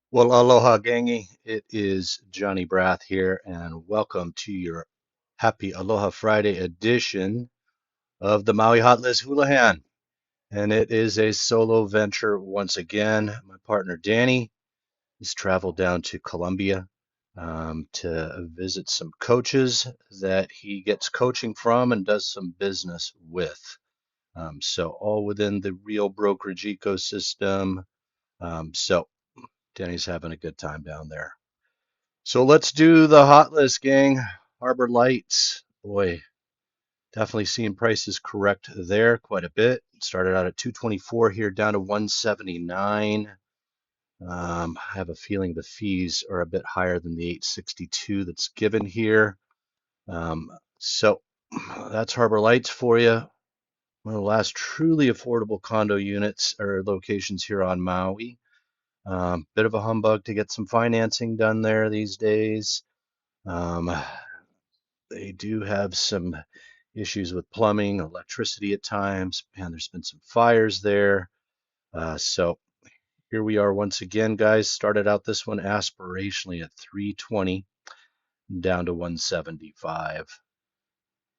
Well, aloha, gangy. It is Johnny Brath here, and welcome to your Happy Aloha Friday edition of the Maui Hot List Hulahan. And it is a solo venture once again. My partner Danny has traveled down to Colombia to visit some coaches that he gets coaching from and does some business with. So, all within the real brokerage ecosystem. So, Danny's having a good time down there. So let's do the hot list, gang. Harbor Lights. Boy, definitely seeing prices correct there quite a bit. Started out at 224 here down to 179. I have a feeling the fees are a bit higher than the 862 that's given here. So that's Harbor Lights for you. One of the last truly affordable condo units or locations here on Maui. Bit of a humbug to get some financing done there these days. Um, They do have some issues with plumbing, electricity at times. Man, there's been some fires there. So here we are once again, guys. Started out this one aspirationally at 320 down to 175.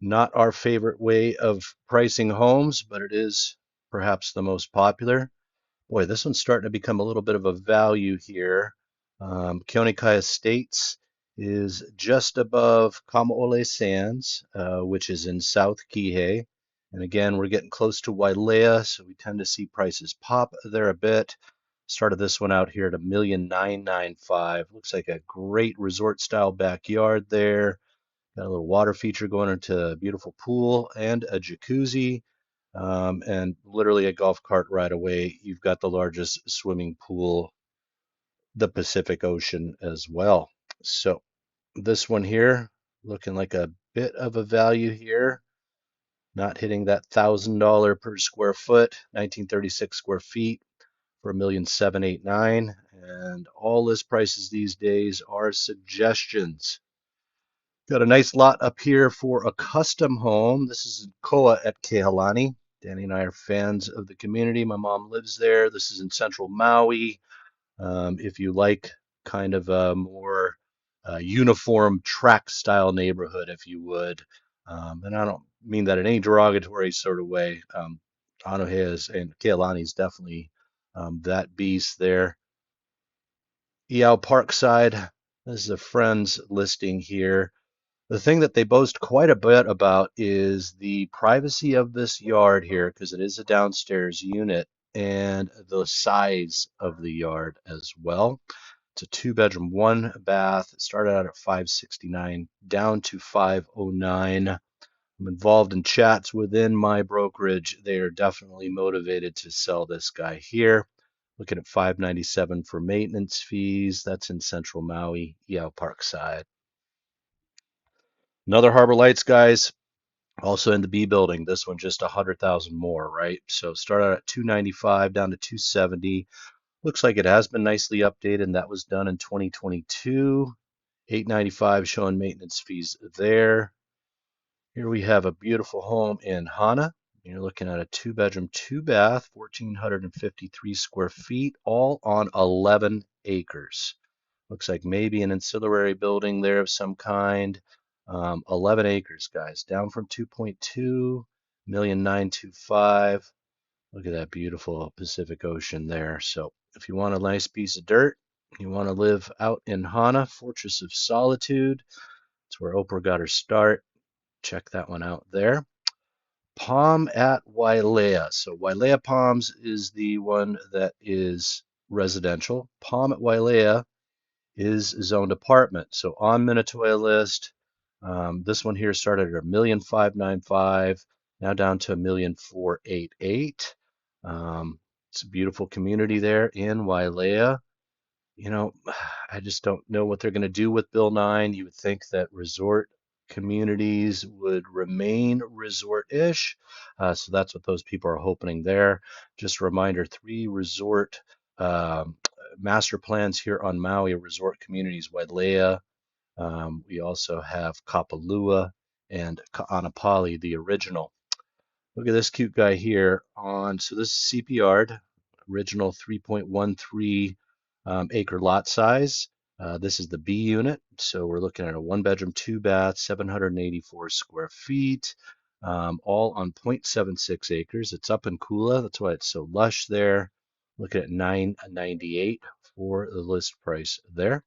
Not our favorite way of pricing homes, but it is perhaps the most popular. Boy, this one's starting to become a little bit of a value here. Keonikai Estates is just above Kamaole Sands, which is in South Kihei. And again, we're getting close to Wailea, so we tend to see prices pop there a bit. Started this one out here at 1,995,000. Looks like a great resort style backyard there. Got a little water feature going into a beautiful pool and a jacuzzi. And literally a golf cart ride away, you've got the largest swimming pool, the Pacific Ocean as well. So this one here, looking like a bit of a value here, not hitting that $1,000 per square foot, 1936 square feet for 1,789,000. And all list prices these days are suggestions. Got a nice lot up here for a custom home. This is in Koa at Kehalani. Danny and I are fans of the community. My mom lives there. This is in central Maui. If you like kind of a more uniform track style neighborhood, if you would. And I don't mean that in any derogatory sort of way. Anohe is and Kealani is definitely that beast there. Iao Parkside. This is a friend's listing here. The thing that they boast quite a bit about is the privacy of this yard here, because it is a downstairs unit, and the size of the yard as well. It's a two bedroom, one bath. It started out at 569 down to 509. I'm involved in chats within my brokerage. They are definitely motivated to sell this guy here. Looking at 597 for maintenance fees. That's in central Maui, Iao Parkside. Another Harbor Lights, guys. Also in the B building, this one just 100,000 more, right? So start out at 295 down to 270. Looks like it has been nicely updated, and that was done in 2022. 895 showing maintenance fees there. Here we have a beautiful home in Hana. You're looking at a two bedroom, two bath, 1,453 square feet, all on 11 acres. Looks like maybe an ancillary building there of some kind. 11 acres, guys, down from 2.2 million 925. Look at that beautiful Pacific Ocean there. So if you want a nice piece of dirt, you want to live out in Hana, Fortress of Solitude. It's where Oprah got her start. Check that one out there. Palm at Wailea. So Wailea Palms is the one that is residential. Palm at Wailea is zoned apartment. So on Minatoya list, this one here started at 1,595,000, now down to 1,488,000. It's a beautiful community there in Wailea. You know, I just don't know what they're going to do with Bill 9. You would think that resort communities would remain resort-ish. So that's what those people are hoping there. Just a reminder, three resort um, master plans here on Maui, resort communities, Wailea. We also have Kapalua and Ka'anapali, the original. Look at this cute guy here on, so this is CPR, original 3.13 acre lot size. This is the B unit, so we're looking at a one bedroom, two bath, 784 square feet, all on 0.76 acres. It's up in Kula, that's why it's so lush there. Looking at 998 for the list price there.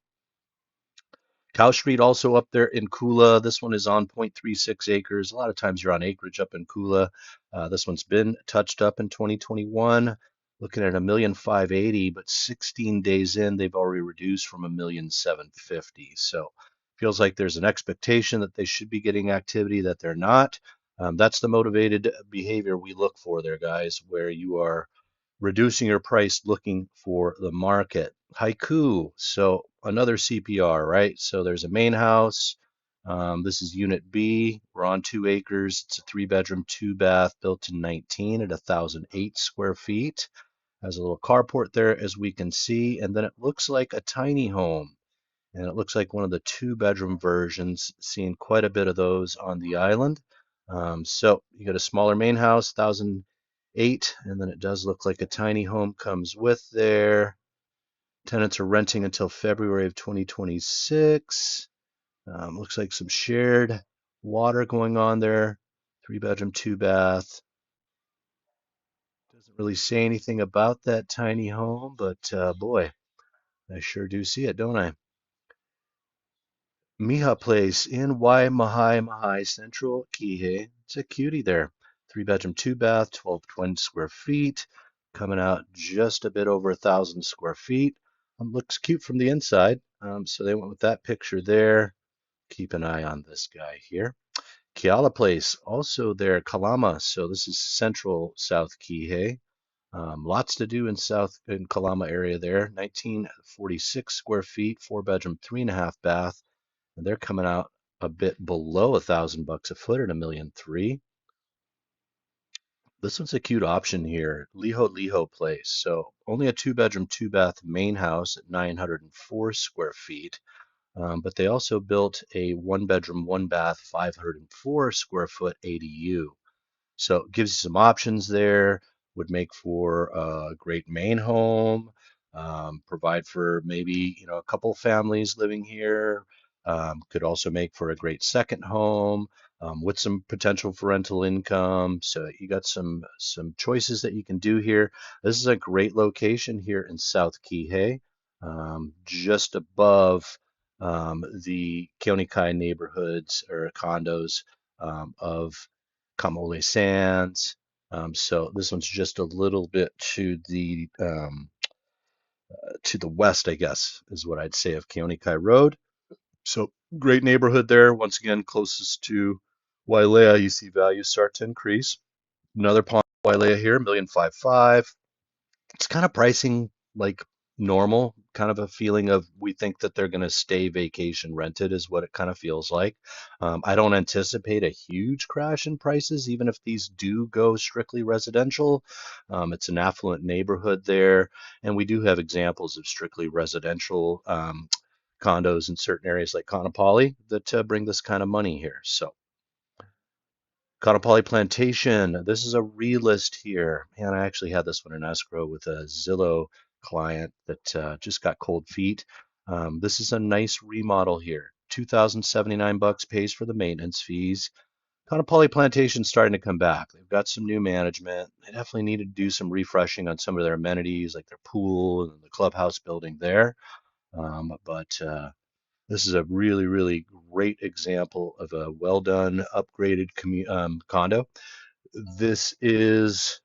Cow Street also up there in Kula. This one is on 0.36 acres. A lot of times you're on acreage up in Kula. This one's been touched up in 2021. Looking at 1,580,000, but 16 days in, they've already reduced from 1,750,000. So feels like there's an expectation that they should be getting activity that they're not. That's the motivated behavior we look for there, guys, where you are reducing your price looking for the market. Haiku, so another CPR, right? So there's a main house. This is Unit B. We're on 2 acres. It's a three bedroom, two bath, built in 19 at 1,008 square feet. Has a little carport there, as we can see, and then it looks like a tiny home. And it looks like one of the two bedroom versions, seeing quite a bit of those on the island. So you got a smaller main house, 1,008, and then it does look like a tiny home comes with there. Tenants are renting until February of 2026. Looks like some shared water going on there. Three bedroom, two bath. Doesn't really say anything about that tiny home, but boy, I sure do see it, don't I? Miha Place in Waimahai Central Kihei. It's a cutie there. Three bedroom, two bath, 1220 square feet. Coming out just a bit over 1,000 square feet. Looks cute from the inside. So they went with that picture there. Keep an eye on this guy here. Keala Place, also there, Kalama. So this is central South Kihei. Lots to do in South in Kalama area there. 1946 square feet, four bedroom, three and a half bath, and they're coming out a bit below $1,000 a foot at 1,300,000. This one's a cute option here, Liho Place. So only a two bedroom, two bath main house at 904 square feet. But they also built a one bedroom, one bath, 504 square foot ADU. So it gives you some options there, would make for a great main home, provide for maybe, a couple families living here, could also make for a great second home, with some potential for rental income. So you got some choices that you can do here. This is a great location here in South Kihei, just above the Keonikai neighborhoods or condos of Kamole Sands. So this one's just a little bit to the west, I guess, is what I'd say of Keonikai Road. So great neighborhood there. Once again, closest to Wailea, you see values start to increase. Another pond, Wailea here, 1,550,000. It's kind of pricing like normal, kind of a feeling of we think that they're going to stay vacation rented is what it kind of feels like. I don't anticipate a huge crash in prices, even if these do go strictly residential. It's an affluent neighborhood there, and we do have examples of strictly residential condos in certain areas like Kaanapali that bring this kind of money here. So Kaanapali Plantation. This is a realist here. Man, I actually had this one in escrow with a Zillow client that just got cold feet. This is a nice remodel here. $2,079 pays for the maintenance fees. Kaanapali Plantation's starting to come back. They've got some new management. They definitely need to do some refreshing on some of their amenities, like their pool and the clubhouse building there. But this is a really, really great example of a well done, upgraded condo. This is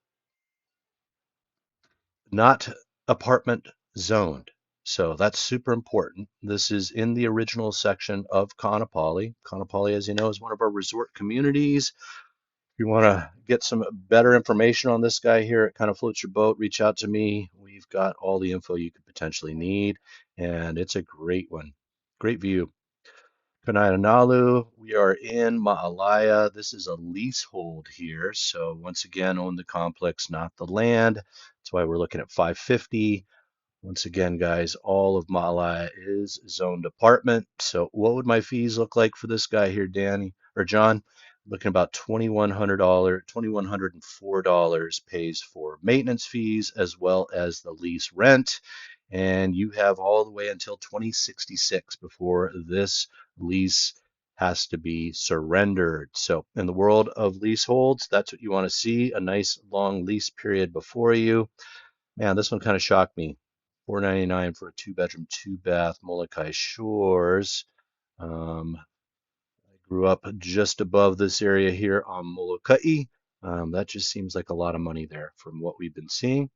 not apartment zoned. So that's super important. This is in the original section of Kaanapali. Kaanapali, as you know, is one of our resort communities. If you want to get some better information on this guy here, it kind of floats your boat, reach out to me. We've got all the info you could potentially need, and it's a great one. Great view. Nalu, we are in Ma'alaya. This is a leasehold here. So once again, own the complex, not the land. That's why we're looking at 550. Once again, guys, all of Ma'alaya is zoned apartment. So what would my fees look like for this guy here, Danny or John? Looking about $2,100, $2,104 pays for maintenance fees as well as the lease rent. and you have all the way until 2066 before this lease has to be surrendered. So in the world of leaseholds, that's what you want to see, a nice long lease period before you. Man, this one kind of shocked me. $499 for a two-bedroom, two-bath, Molokai Shores. I grew up just above this area here on Molokai. That just seems like a lot of money there from what we've been seeing.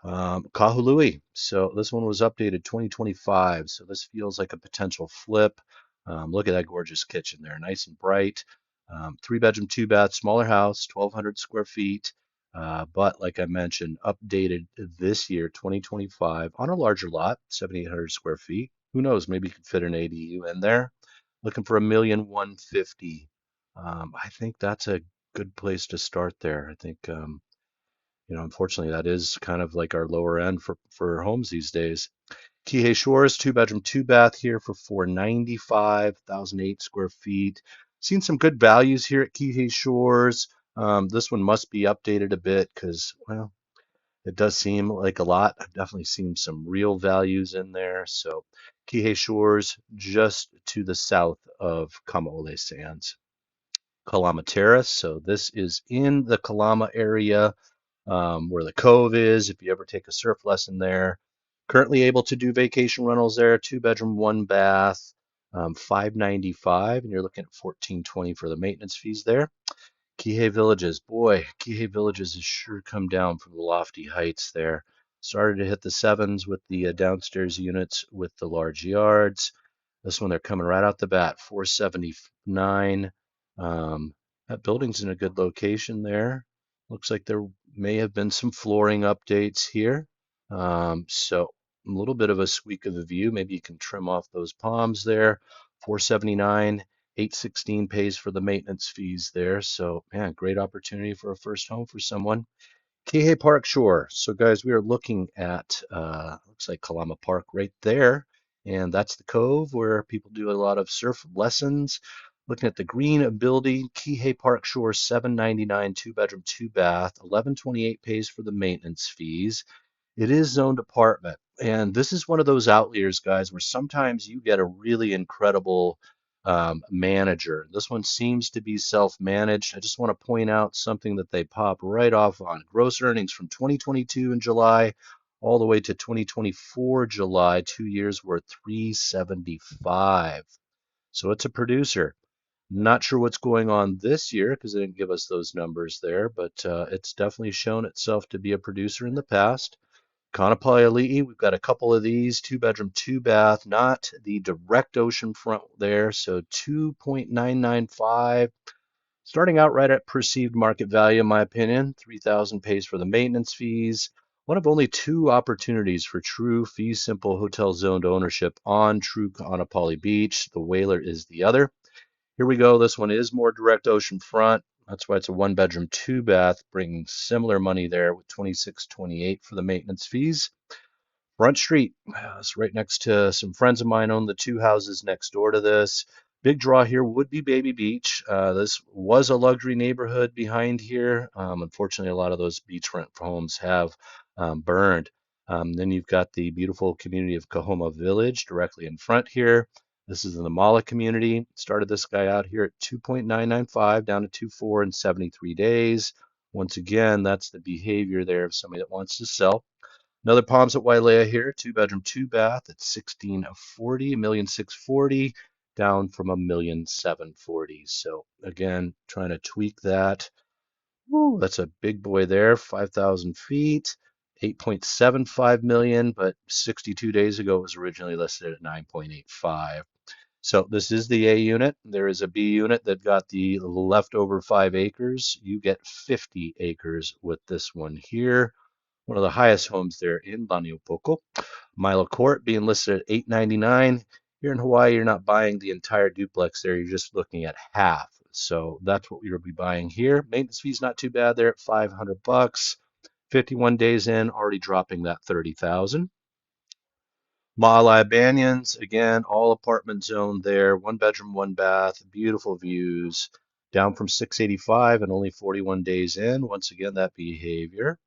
Kahului. So this one was updated 2025. So this feels like a potential flip. Look at that gorgeous kitchen there, nice and bright. Three bedroom, two bath, smaller house, 1,200 square feet. But like I mentioned, updated this year, 2025, on a larger lot, 7,800 square feet. Who knows? Maybe you could fit an ADU in there. Looking for 1,150,000. I think that's a good place to start there. I think unfortunately, that is kind of like our lower end for homes these days. Kihei Shores, two bedroom, two bath here for 495, 1,008 square feet. Seen some good values here at Kihei Shores. This one must be updated a bit because, well, it does seem like a lot. I've definitely seen some real values in there. So Kihei Shores, just to the south of Kamaole Sands. Kalama Terrace. So this is in the Kalama area where the Cove is, if you ever take a surf lesson there. Currently able to do vacation rentals there, two bedroom, one bath, 595, and you're looking at 1420 for the maintenance fees there. Kihei Villages, boy, Kihei Villages has sure come down from the lofty heights there. Started to hit the sevens with the downstairs units with the large yards. This one, they're coming right out the bat, 479. That building's in a good location there. Looks like there may have been some flooring updates here. So a little bit of a squeak of the view. Maybe you can trim off those palms there. 479, 816 pays for the maintenance fees there. So, man, great opportunity for a first home for someone. Kihei Park Shore. So, guys, we are looking at looks like Kalama Park right there, and that's the cove where people do a lot of surf lessons. Looking at the green ability, Kihei Park Shore, 799, two bedroom, two bath, 1128 pays for the maintenance fees. It is zoned apartment. And this is one of those outliers, guys, where sometimes you get a really incredible manager. This one seems to be self-managed. I just want to point out something that they pop right off on. Gross earnings from 2022 in July all the way to 2024 July, 2 years were 375. So it's a producer. Not sure what's going on this year because they didn't give us those numbers there, but it's definitely shown itself to be a producer in the past. Kanapali, we've got a couple of these, two bedroom, two bath, not the direct ocean front there, so 2.995, starting out right at perceived market value, in my opinion. 3,000 pays for the maintenance fees. One of only two opportunities for true fee simple hotel zoned ownership on true Kanapali Beach. The Whaler is the other. Here we go. This one is more direct ocean front. That's why it's a one bedroom, two bath, bringing similar money there with 2628 for the maintenance fees. Front Street, it's right next to some friends of mine own the two houses next door to this. Big draw here would be Baby Beach. This was a luxury neighborhood behind here. Unfortunately, a lot of those beachfront homes have burned. Then you've got the beautiful community of Kahoma Village directly in front here. This is in the Mala community. Started this guy out here at 2.995 down to 2.4 in 73 days. Once again, that's the behavior there of somebody that wants to sell. Another Palms at Wailea here, two bedroom, two bath at 1640, 1,640,000 down from 1,740,000. So again, trying to tweak that. Woo, that's a big boy there, 5,000 feet, 8.75 million, but 62 days ago it was originally listed at 9.85. So this is the A unit. There is a B unit that got the leftover 5 acres. You get 50 acres with this one here. One of the highest homes there in Laniupoko. Milo Court being listed at 899. Here in Hawaii, you're not buying the entire duplex there. You're just looking at half. So that's what you'll be buying here. Maintenance fee's not too bad there at 500 bucks. 51 days in, already dropping that 30,000. Maalaea Banyans, again, all apartment zone there. One bedroom, one bath, beautiful views. Down from 685 and only 41 days in. Once again, that behavior.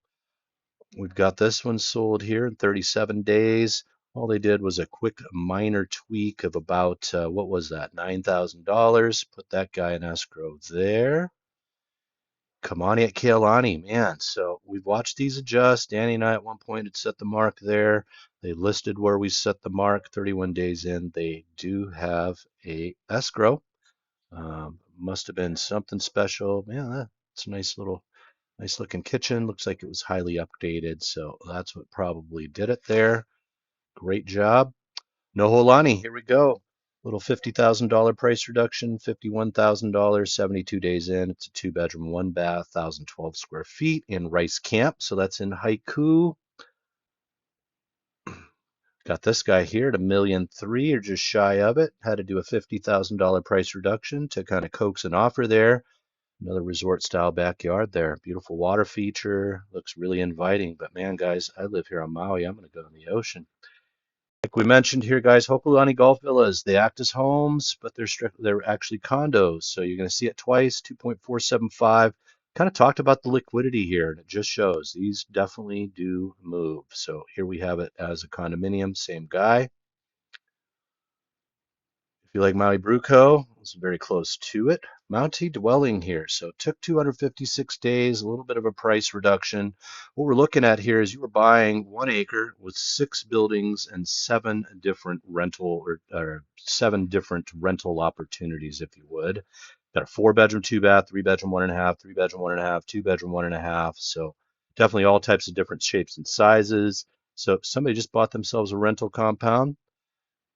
We've got this one sold here in 37 days. All they did was a quick minor tweak of about, what was that, $9,000. Put that guy in escrow there. Kamani at Kealani, man. So we've watched these adjust. Danny and I at one point had set the mark there. They listed where we set the mark 31 days in. They do have a escrow. Must have been something special. Man, that's a nice looking kitchen. Looks like it was highly updated. So that's what probably did it there. Great job. Noholani, here we go. Little $50,000 price reduction, $51,000, 72 days in. It's a two-bedroom, one bath, 1,012 square feet in Rice Camp. So that's in Haiku. Got this guy here at $1,300,000 or just shy of it. Had to do a $50,000 price reduction to kind of coax an offer there. Another resort style backyard there. Beautiful water feature. Looks really inviting. But man, guys, I live here on Maui. I'm going to go in the ocean. Like we mentioned here, guys, Hokulani Golf Villas, they act as homes, but they're actually condos. So you're going to see it twice, 2.475. Kind of talked about the liquidity here, and it just shows these definitely do move. So here we have it as a condominium, same guy. If you like Maui Bruco, it's very close to it. Mountie dwelling here. So it took 256 days, a little bit of a price reduction. What we're looking at here is you were buying 1 acre with 6 buildings and seven different rental opportunities, if you would. Got a 4 bedroom, 2 bath, 3 bedroom, 1.5, 3 bedroom, 1.5, 2 bedroom, 1.5. So definitely all types of different shapes and sizes. So if somebody just bought themselves a rental compound,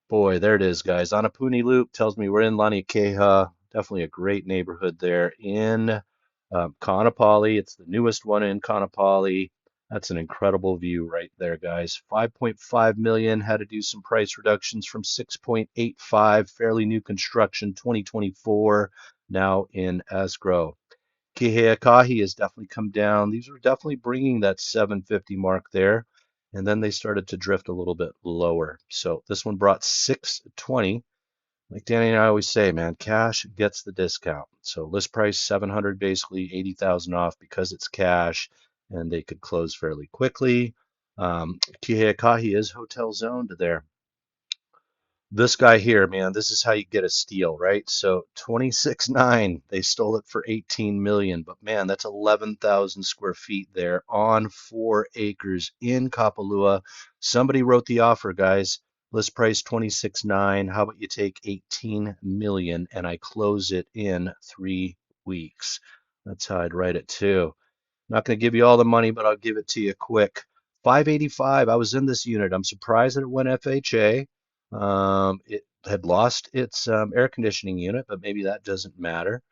boy, there it is, guys. Anapuni Loop tells me we're in Lanikeha. Definitely a great neighborhood there in Kaanapali. It's the newest one in Kaanapali. That's an incredible view right there, guys. 5.5 million. Had to do some price reductions from 6.85. Fairly new construction, 2024. Now in escrow. Kiheakahi has definitely come down. These are definitely bringing that 750 mark there. And then they started to drift a little bit lower. So this one brought 620. Like Danny and I always say, man, cash gets the discount. So list price 700, basically 80,000 off because it's cash and they could close fairly quickly. Kiheakahi is hotel zoned there. This guy here, man, this is how you get a steal, right? So 26.9, they stole it for 18 million, but man, that's 11,000 square feet there on 4 acres in Kapalua. Somebody wrote the offer, guys. List price 26.9. How about you take 18 million and I close it in 3 weeks? That's how I'd write it too. Not going to give you all the money, but I'll give it to you quick. 585. I was in this unit. I'm surprised that it went FHA. It had lost its air conditioning unit, but maybe that doesn't matter.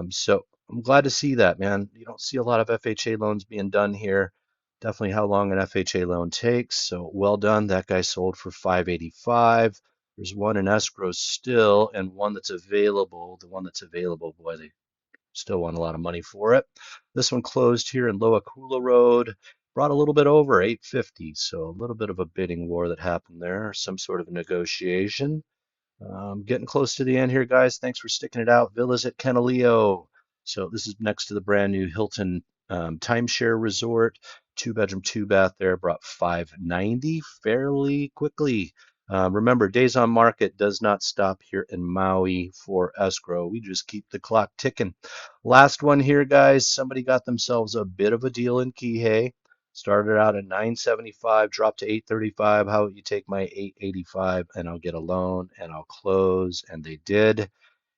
So I'm glad to see that, man. You don't see a lot of FHA loans being done here. Definitely how long an FHA loan takes. So well done. That guy sold for 585. There's one in escrow still, and one that's available. The one that's available, boy, they still want a lot of money for it. This one closed here in Loakula Road. Brought a little bit over 850, so a little bit of a bidding war that happened there, some sort of negotiation. Getting close to the end here, guys. Thanks for sticking it out. Villas at Kenaleo. So this is next to the brand new Hilton timeshare resort. 2 bedroom, 2 bath there. Brought 590 fairly quickly. Remember, days on market does not stop here in Maui for escrow. We just keep the clock ticking. Last one here, guys. Somebody got themselves a bit of a deal in Kihei. Started out at 975, dropped to 835. How about you take my 885 and I'll get a loan and I'll close? And they did.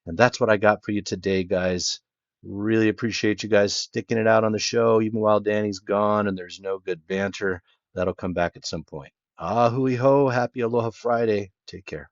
And that's what I got for you today, guys. Really appreciate you guys sticking it out on the show, even while Danny's gone and there's no good banter. That'll come back at some point. Ahui ho. Happy Aloha Friday. Take care.